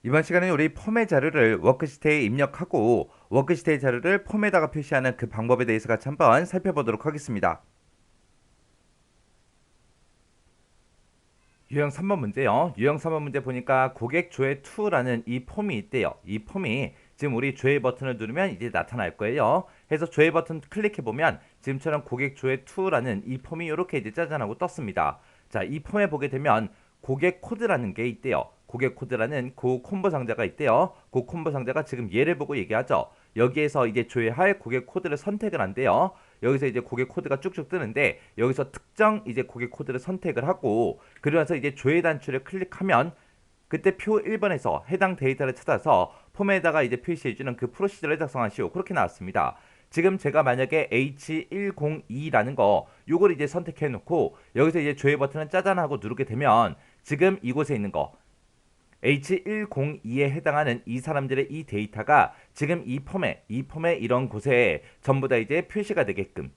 이번 시간에 우리 폼의 자료를 워크시트에 입력하고 워크시트의 자료를 폼에다가 표시하는 그 방법에 대해서 같이 한번 살펴보도록 하겠습니다. 유형 3번 문제요. 유형 3번 문제 보니까 고객 조회 to라는 이 폼이 있대요. 이 폼이 지금 우리 조회 버튼을 누르면 이제 나타날 거예요. 해서 조회 버튼 클릭해보면 지금처럼 고객 조회 to라는 이 폼이 이렇게 이제 짜잔하고 떴습니다. 자, 이 폼에 보게 되면 고객 코드라는 게 있대요. 고객 코드라는 그 콤보 상자가 있대요. 그 콤보 상자가 지금 얘를 보고 얘기하죠. 여기에서 이제 조회할 고객 코드를 선택을 한대요. 여기서 이제 고객 코드가 쭉쭉 뜨는데 여기서 특정 이제 고객 코드를 선택을 하고 그러면서 이제 조회 단추를 클릭하면 그때 표 1번에서 해당 데이터를 찾아서 폼에다가 이제 표시해주는 그 프로시저를 작성하시오. 그렇게 나왔습니다. 지금 제가 만약에 H102라는 거 요걸 이제 선택해 놓고 여기서 이제 조회 버튼을 짜잔 하고 누르게 되면 지금 이곳에 있는 거 H102에 해당하는 이 사람들의 이 데이터가 지금 이 폼에 이런 곳에 전부 다 이제 표시가 되게끔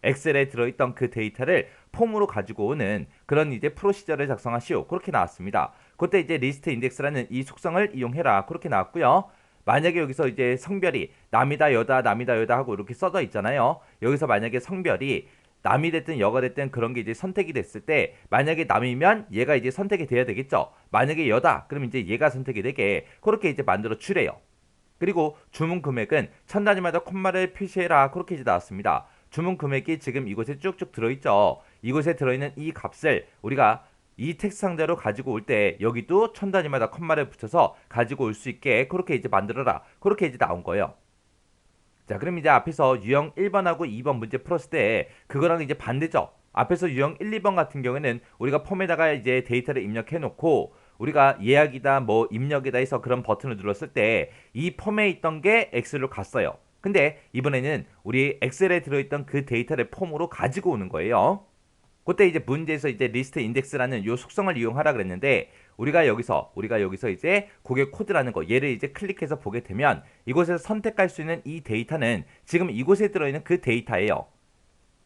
엑셀에 들어있던 그 데이터를 폼으로 가지고 오는 그런 이제 프로시저를 작성하시오. 그렇게 나왔습니다. 그때 이제 리스트 인덱스라는 이 속성을 이용해라. 그렇게 나왔고요. 만약에 여기서 이제 성별이 남이다 여다 남이다 여다 하고 이렇게 써져 있잖아요. 여기서 만약에 성별이 남이 됐든 여가 됐든 그런 게 이제 선택이 됐을 때 만약에 남이면 얘가 이제 선택이 돼야 되겠죠. 만약에 여다 그럼 이제 얘가 선택이 되게 그렇게 이제 만들어 주래요. 그리고 주문 금액은 천 단위마다 콤마를 표시해라. 그렇게 이제 나왔습니다. 주문 금액이 지금 이곳에 쭉쭉 들어있죠. 이곳에 들어있는 이 값을 우리가 이 텍스트 상자로 가지고 올 때 여기도 천 단위마다 콤마를 붙여서 가지고 올 수 있게 그렇게 이제 만들어라. 그렇게 이제 나온 거예요. 자, 그럼 이제 앞에서 유형 1번하고 2번 문제 풀었을 때 그거랑 이제 반대죠. 앞에서 유형 1, 2번 같은 경우에는 우리가 폼에다가 이제 데이터를 입력해 놓고 우리가 예약이다 뭐 입력이다 해서 그런 버튼을 눌렀을 때 이 폼에 있던 게 엑셀로 갔어요. 근데 이번에는 우리 엑셀에 들어있던 그 데이터를 폼으로 가지고 오는 거예요. 그때 이제 문제에서 이제 리스트 인덱스라는 요 속성을 이용하라 그랬는데 우리가 여기서 이제 고객 코드라는 거 얘를 이제 클릭해서 보게 되면 이곳에서 선택할 수 있는 이 데이터는 지금 이곳에 들어있는 그 데이터예요.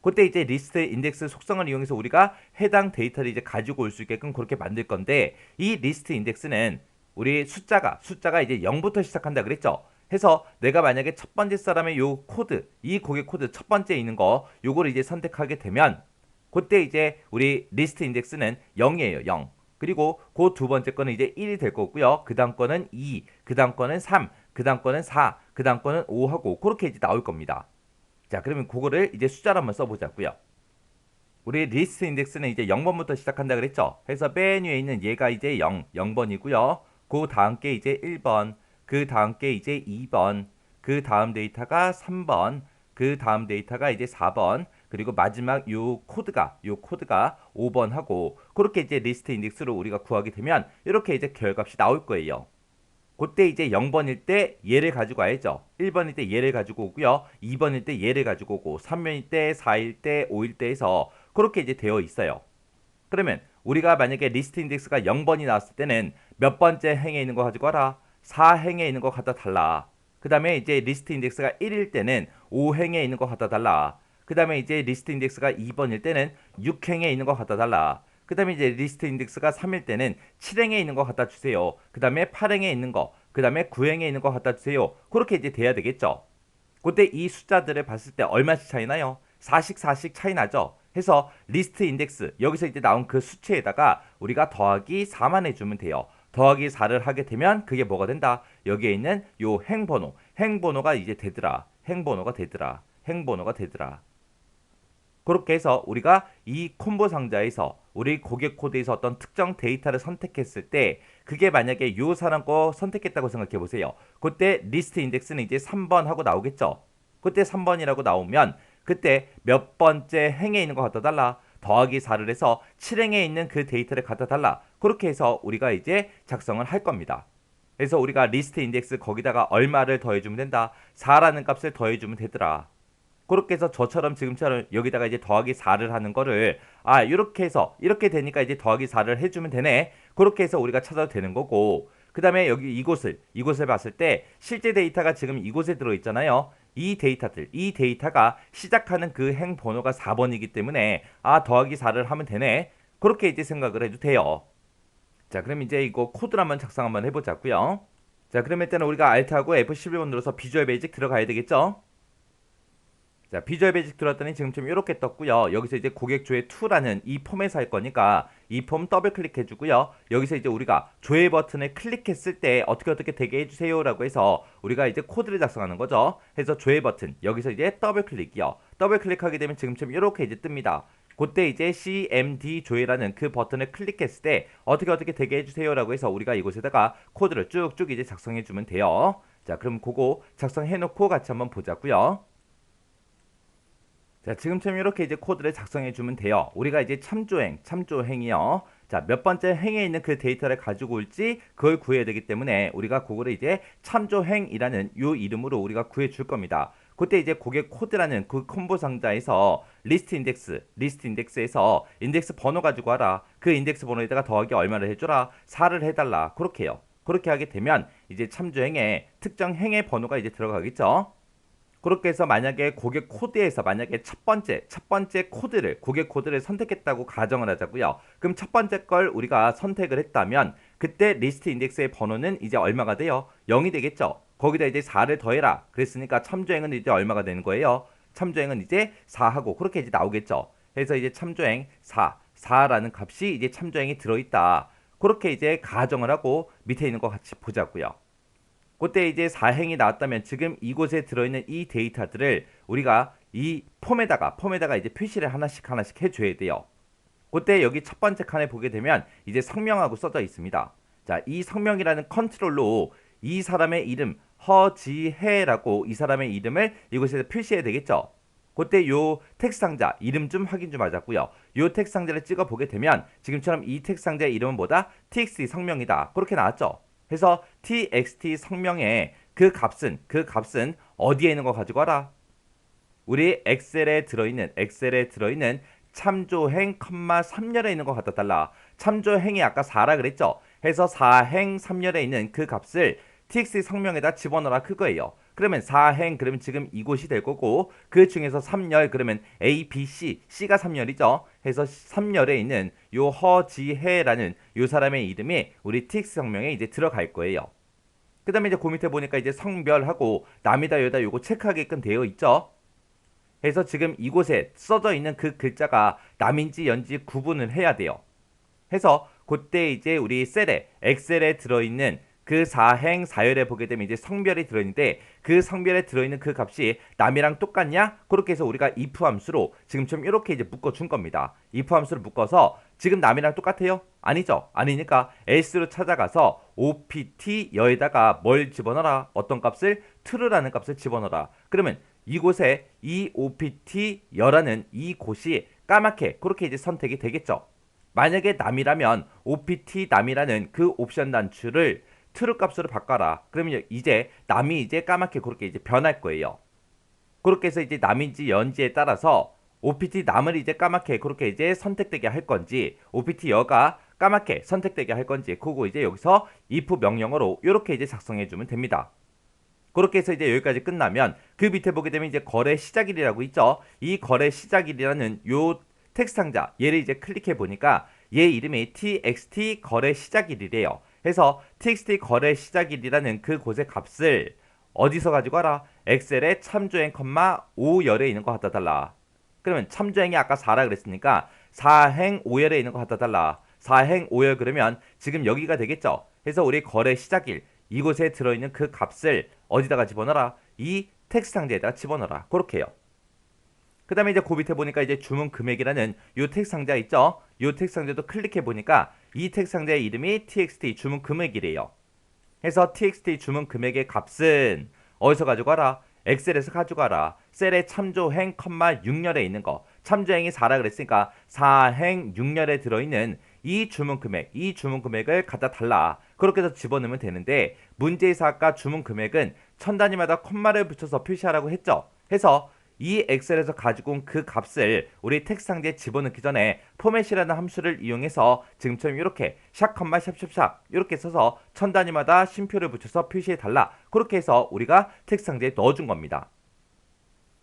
그때 이제 리스트 인덱스 속성을 이용해서 우리가 해당 데이터를 이제 가지고 올 수 있게끔 그렇게 만들 건데 이 리스트 인덱스는 우리 숫자가 이제 0부터 시작한다 그랬죠. 해서 내가 만약에 첫 번째 사람의 요 코드, 이 고객 코드 첫 번째 있는 거 요거를 이제 선택하게 되면 그때 이제 우리 리스트 인덱스는 0이에요. 0. 그리고 그 두 번째 거는 이제 1이 될 거고요. 그 다음 거는 2, 그 다음 거는 3, 그 다음 거는 4, 그 다음 거는 5 하고 그렇게 이제 나올 겁니다. 자, 그러면 그거를 이제 숫자로 한번 써보자고요. 우리 리스트 인덱스는 이제 0번부터 시작한다 그랬죠? 그래서 맨 위에 있는 얘가 이제 0번이고요. 그 다음 게 이제 1번, 그 다음 게 이제 2번, 그 다음 데이터가 3번, 그 다음 데이터가 이제 4번, 그리고 마지막 요 코드가 5번 하고 그렇게 이제 리스트 인덱스로 우리가 구하게 되면 이렇게 이제 결과값이 나올 거예요. 그때 이제 0번일 때 얘를 가지고 와야죠. 1번일 때 얘를 가지고 오고요. 2번일 때 얘를 가지고 오고 3번일 때, 4일 때, 5일 때 해서 그렇게 이제 되어 있어요. 그러면 우리가 만약에 리스트 인덱스가 0번이 나왔을 때는 몇 번째 행에 있는 거 가지고 와라. 4행에 있는 거 갖다 달라. 그 다음에 이제 리스트 인덱스가 1일 때는 5행에 있는 거 갖다 달라. 그 다음에 이제 리스트 인덱스가 2번일 때는 6행에 있는 거 갖다 달라. 그 다음에 이제 리스트 인덱스가 3일 때는 7행에 있는 거 갖다 주세요. 그 다음에 8행에 있는 거, 그 다음에 9행에 있는 거 갖다 주세요. 그렇게 이제 돼야 되겠죠. 그때 이 숫자들을 봤을 때 얼마씩 차이 나요? 4씩 차이 나죠. 해서 리스트 인덱스 여기서 이제 나온 그 수치에다가 우리가 더하기 4만 해주면 돼요. 더하기 4를 하게 되면 그게 뭐가 된다? 여기에 있는 요 행번호가 이제 되더라. 행번호가 되더라. 그렇게 해서 우리가 이 콤보 상자에서 우리 고객 코드에서 어떤 특정 데이터를 선택했을 때 그게 만약에 요 사람 거 선택했다고 생각해 보세요. 그때 리스트 인덱스는 이제 3번 하고 나오겠죠. 그때 3번이라고 나오면 그때 몇 번째 행에 있는 거 갖다 달라. 더하기 4를 해서 7행에 있는 그 데이터를 갖다 달라. 그렇게 해서 우리가 이제 작성을 할 겁니다. 그래서 우리가 리스트 인덱스 거기다가 얼마를 더해주면 된다. 4라는 값을 더해주면 되더라. 그렇게 해서 저처럼 지금처럼 여기다가 이제 더하기 4를 하는 거를 이렇게 해서 이렇게 되니까 이제 더하기 4를 해주면 되네. 그렇게 해서 우리가 찾아도 되는 거고 그 다음에 여기 이곳을 봤을 때 실제 데이터가 지금 이곳에 들어있잖아요. 이 데이터가 시작하는 그 행 번호가 4번이기 때문에 더하기 4를 하면 되네. 그렇게 이제 생각을 해도 돼요. 자, 그럼 이제 이거 코드를 한번 작성 한번 해보자고요. 자, 그러면 일단은 우리가 Alt하고 F11번 눌러서 비주얼 베이직 들어가야 되겠죠? 자, 비주얼 베이직 들어왔더니 지금쯤 이렇게 떴고요. 여기서 이제 고객 조회 2라는 이 폼에서 할 거니까 이 폼 더블 클릭해 주고요. 여기서 이제 우리가 조회 버튼을 클릭했을 때 어떻게 되게 해주세요라고 해서 우리가 이제 코드를 작성하는 거죠. 해서 조회 버튼 여기서 이제 더블 클릭이요. 더블 클릭하게 되면 지금쯤 이렇게 이제 뜹니다. 그때 이제 CMD 조회라는 그 버튼을 클릭했을 때 어떻게 되게 해주세요라고 해서 우리가 이곳에다가 코드를 쭉쭉 이제 작성해 주면 돼요. 자, 그럼 그거 작성해 놓고 같이 한번 보자고요. 자, 지금처럼 이렇게 이제 코드를 작성해 주면 돼요. 우리가 이제 참조행이요. 자, 몇 번째 행에 있는 그 데이터를 가지고 올지 그걸 구해야 되기 때문에 우리가 그거를 이제 참조행이라는 요 이름으로 우리가 구해 줄 겁니다. 그때 이제 고객 코드라는 그 콤보 상자에서 리스트 인덱스에서 인덱스 번호 가지고 와라. 그 인덱스 번호에다가 더하기 얼마를 해줘라. 4를 해달라. 그렇게 해요. 그렇게 하게 되면 이제 참조행에 특정 행의 번호가 이제 들어가겠죠. 그렇게 해서 만약에 고객 코드에서 만약에 첫 번째 코드를 고객 코드를 선택했다고 가정을 하자고요. 그럼 첫 번째 걸 우리가 선택을 했다면 그때 리스트 인덱스의 번호는 이제 얼마가 돼요? 0이 되겠죠. 거기다 이제 4를 더해라. 그랬으니까 참조행은 이제 얼마가 되는 거예요? 참조행은 이제 4하고 그렇게 이제 나오겠죠. 그래서 이제 참조행 4라는 값이 이제 참조행이 들어있다. 그렇게 이제 가정을 하고 밑에 있는 거 같이 보자고요. 그때 이제 4행이 나왔다면 지금 이곳에 들어있는 이 데이터들을 우리가 이 폼에다가 이제 표시를 하나씩 해줘야 돼요. 그때 여기 첫 번째 칸에 보게 되면 이제 성명하고 써져 있습니다. 자, 이 성명이라는 컨트롤로 이 사람의 이름 허지혜라고 이 사람의 이름을 이곳에서 표시해야 되겠죠. 그때 요 텍스트 상자 이름 좀 확인 좀 하자고요. 요 텍스트 상자를 찍어 보게 되면 지금처럼 이 텍스트 상자의 이름은 뭐다? txt 성명이다. 그렇게 나왔죠. 그래서 txt 성명의 그 값은 어디에 있는 거 가지고 와라. 우리 엑셀에 들어있는 참조행, 3열에 있는 거 갖다 달라. 참조행이 아까 4라 그랬죠. 해서 4행 3열에 있는 그 값을 txt 성명에다 집어넣어라 그거예요. 그러면 4행 그러면 지금 이곳이 될 거고 그 중에서 3열 그러면 A, B, C가 3열이죠. 해서 3열에 있는 요 허지혜라는 요 사람의 이름이 우리 txt 성명에 이제 들어갈 거예요. 그 다음에 이제 그 밑에 보니까 이제 성별하고 남이다 여다 요거 체크하게끔 되어 있죠. 해서 지금 이곳에 써져 있는 그 글자가 남인지 연지 구분을 해야 돼요. 해서 그때 이제 우리 엑셀에 들어있는 그 4행 4열에 보게 되면 이제 성별이 들어있는데 그 성별에 들어있는 그 값이 남이랑 똑같냐? 그렇게 해서 우리가 if 함수로 지금처럼 이렇게 이제 묶어준 겁니다. if 함수를 묶어서 지금 남이랑 똑같아요? 아니죠. 아니니까 else로 찾아가서 opt 여에다가 뭘 집어넣어라? 어떤 값을? true라는 값을 집어넣어라. 그러면 이곳에 이 opt 여라는 이 곳이 까맣게 그렇게 이제 선택이 되겠죠. 만약에 남이라면 opt 남이라는 그 옵션 단추를 true 값으로 바꿔라. 그러면 이제 남이 이제 까맣게 그렇게 이제 변할 거예요. 그렇게 해서 이제 남인지 연지에 따라서 opt 남을 이제 까맣게 그렇게 이제 선택되게 할 건지 opt 여가 까맣게 선택되게 할 건지 그거 이제 여기서 if 명령어로 이렇게 이제 작성해 주면 됩니다. 그렇게 해서 이제 여기까지 끝나면 그 밑에 보게 되면 이제 거래 시작일이라고 있죠. 이 거래 시작일이라는 요 텍스트 상자 얘를 이제 클릭해 보니까 얘 이름이 txt 거래 시작일이래요. 해서 txt 거래 시작일이라는 그 곳의 값을 어디서 가지고 와라? 엑셀에 참조행, 5열에 있는 거 갖다 달라. 그러면 참조행이 아까 4라 그랬으니까 4행 5열에 있는 거 갖다 달라. 4행 5열 그러면 지금 여기가 되겠죠. 해서 우리 거래 시작일 이곳에 들어있는 그 값을 어디다가 집어넣어라? 이 텍스트 상자에다가 집어넣어라. 그렇게 해요. 그 다음에 이제 그 밑에 보니까 이제 주문 금액이라는 요 텍스트 상자 있죠? 요 텍스트 상자도 클릭해 보니까 이 텍스트 상자의 이름이 txt 주문 금액이래요. 해서 txt 주문 금액의 값은 어디서 가지고 와라? 엑셀에서 가지고 와라. 셀에 참조행, 6열에 있는 거. 참조행이 4라 그랬으니까 4행 6열에 들어있는 이 주문 금액을 갖다 달라. 그렇게 해서 집어넣으면 되는데 문제에서 아까 주문 금액은 천 단위마다 콤마를 붙여서 표시하라고 했죠. 해서 이 엑셀에서 가지고 온 그 값을 우리 텍스트 상자에 집어넣기 전에 포맷이라는 함수를 이용해서 지금처럼 이렇게 샵, 이렇게 써서 천 단위마다 쉼표를 붙여서 표시해 달라. 그렇게 해서 우리가 텍스트 상자에 넣어준 겁니다.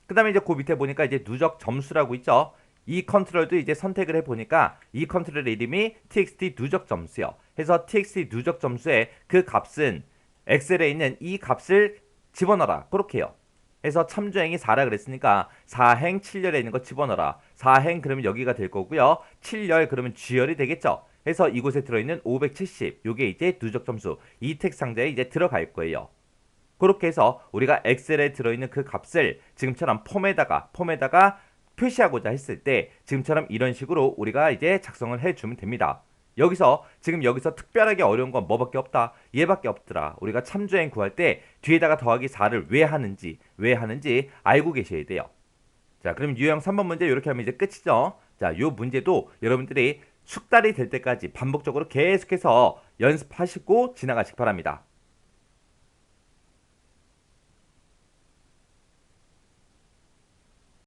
그 다음에 이제 그 밑에 보니까 이제 누적 점수라고 있죠. 이 컨트롤도 이제 선택을 해보니까 이 컨트롤의 이름이 txt 누적 점수요. 해서 txt 누적 점수의 그 값은 엑셀에 있는 이 값을 집어넣어라. 그렇게요. 해서 참조행이 4라 그랬으니까 4행 7열에 있는 거 집어넣어라. 4행 그러면 여기가 될 거고요. 7열 그러면 G열이 되겠죠. 해서 이곳에 들어있는 570 요게 이제 누적 점수 이 텍 상자에 이제 들어갈 거예요. 그렇게 해서 우리가 엑셀에 들어있는 그 값을 지금처럼 폼에다가 표시하고자 했을 때 지금처럼 이런 식으로 우리가 이제 작성을 해주면 됩니다. 지금 여기서 특별하게 어려운 건 뭐밖에 없다. 얘밖에 없더라. 우리가 참조행 구할 때 뒤에다가 더하기 4를 왜 하는지 알고 계셔야 돼요. 자, 그럼 유형 3번 문제 이렇게 하면 이제 끝이죠. 자, 요 문제도 여러분들이 숙달이 될 때까지 반복적으로 계속해서 연습하시고 지나가시기 바랍니다.